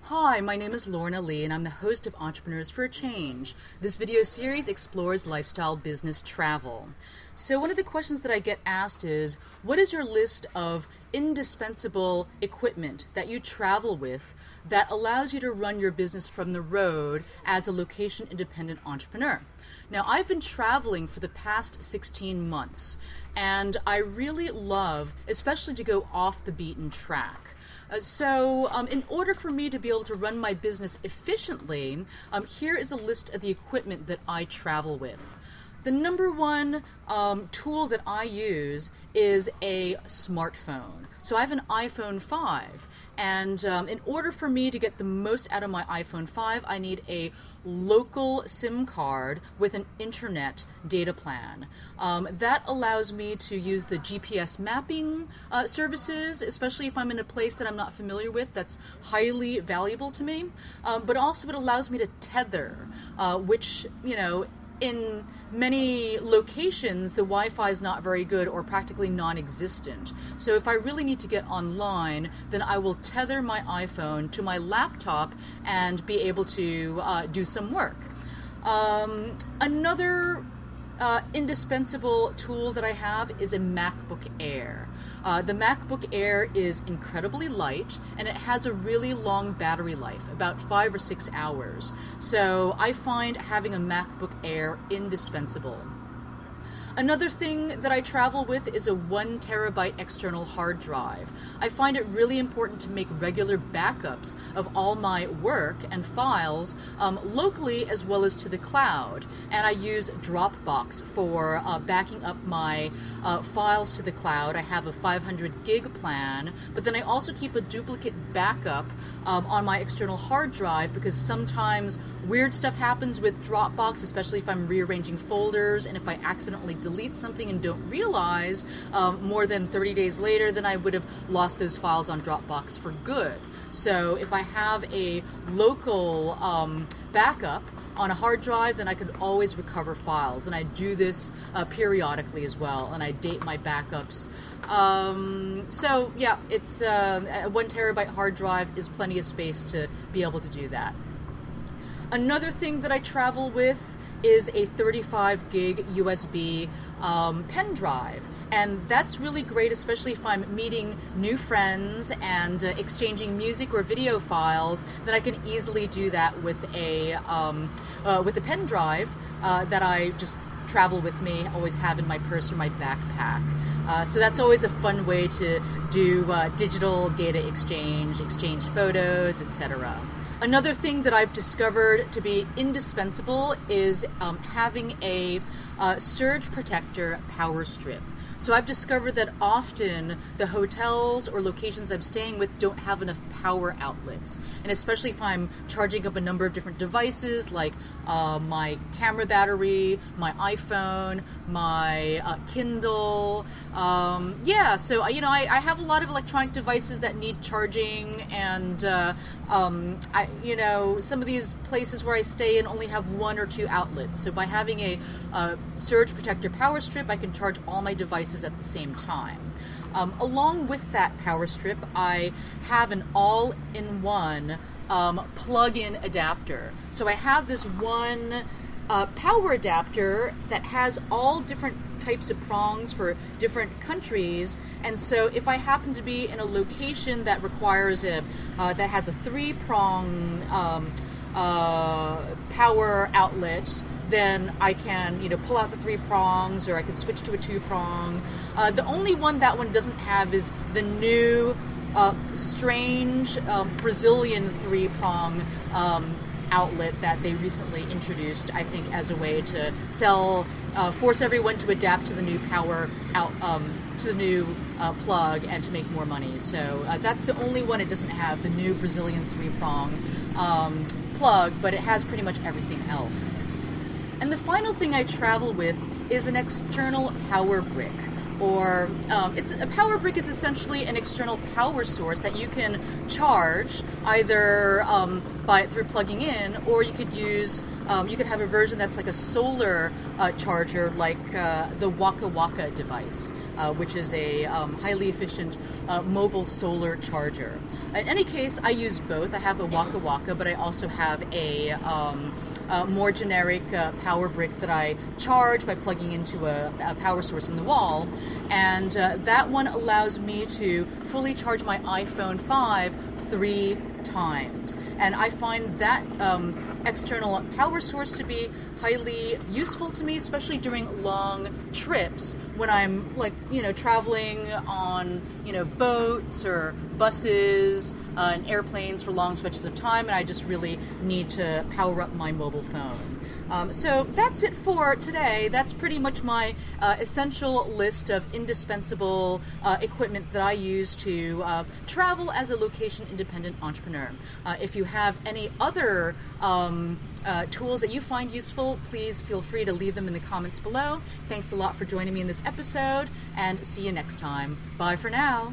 Hi, my name is Lorna Li, and I'm the host of Entrepreneurs for a Change. This video series explores lifestyle, business, travel. So one of the questions that I get asked is, what is your list of indispensable equipment that you travel with that allows you to run your business from the road as a location-independent entrepreneur? Now, I've been traveling for the past 16 months, and I really love, especially to go off the beaten track. So in order for me to be able to run my business efficiently, here is a list of the equipment that I travel with. The number one tool that I use is a smartphone. So I have an iPhone 5, and in order for me to get the most out of my iPhone 5, I need a local SIM card with an internet data plan. That allows me to use the GPS mapping services, especially if I'm in a place that I'm not familiar with. That's highly valuable to me. But also it allows me to tether, which, in many locations, the Wi-Fi is not very good or practically non-existent. So if I really need to get online, then I will tether my iPhone to my laptop and be able to do some work. Another indispensable tool that I have is a MacBook Air. The MacBook Air is incredibly light, and it has a really long battery life, about 5 or 6 hours. So I find having a MacBook Air indispensable. Another thing that I travel with is a 1 terabyte external hard drive. I find it really important to make regular backups of all my work and files locally as well as to the cloud. And I use Dropbox for backing up my files to the cloud. I have a 500 gig plan, but then I also keep a duplicate backup on my external hard drive because sometimes weird stuff happens with Dropbox, especially if I'm rearranging folders, and if I accidentally delete something and don't realize more than 30 days later, then I would have lost those files on Dropbox for good. So if I have a local backup on a hard drive, then I could always recover files. And I do this periodically as well, and I date my backups. So yeah, it's a 1 terabyte hard drive is plenty of space to be able to do that. Another thing that I travel with is a 35 gig USB pen drive. And that's really great, especially if I'm meeting new friends and exchanging music or video files. Then I can easily do that with a pen drive that I just travel with me, always have in my purse or my backpack. So that's always a fun way to do digital data exchange photos, etc. Another thing that I've discovered to be indispensable is having a surge protector power strip. So I've discovered that often the hotels or locations I'm staying with don't have enough power outlets. And especially if I'm charging up a number of different devices like my camera battery, my iPhone, my Kindle. So I have a lot of electronic devices that need charging, and some of these places where I stay in only have 1 or 2 outlets. So by having a surge protector power strip, I can charge all my devices at the same time. Along with that power strip, I have an all-in-one plug-in adapter. So I have this one power adapter that has all different types of prongs for different countries, and so if I happen to be in a location that requires that has a 3-prong power outlet, then I can pull out the 3 prongs, or I can switch to a 2-prong. The only one that one doesn't have is the new strange Brazilian 3-prong outlet that they recently introduced, I think, as a way to force everyone to adapt to the new power to the new plug and to make more money. So that's the only one it doesn't have, the new Brazilian 3-prong plug, but it has pretty much everything else. And the final thing I travel with is an external power brick. Or a power brick is essentially an external power source that you can charge either through plugging in, or you could use you could have a version that's like a solar charger, like the WakaWaka device. which is a highly efficient mobile solar charger. In any case, I use both. I have a WakaWaka, but I also have a more generic power brick that I charge by plugging into a power source in the wall, and that one allows me to fully charge my iPhone 5 3 times, and I find that external power source to be highly useful to me, especially during long trips when I'm traveling on boats or buses and airplanes for long stretches of time, and I just really need to power up my mobile phone. So that's it for today. That's pretty much my essential list of indispensable equipment that I use to travel as a location-independent entrepreneur. If you have any other tools that you find useful, please feel free to leave them in the comments below. Thanks a lot for joining me in this episode, and see you next time. Bye for now.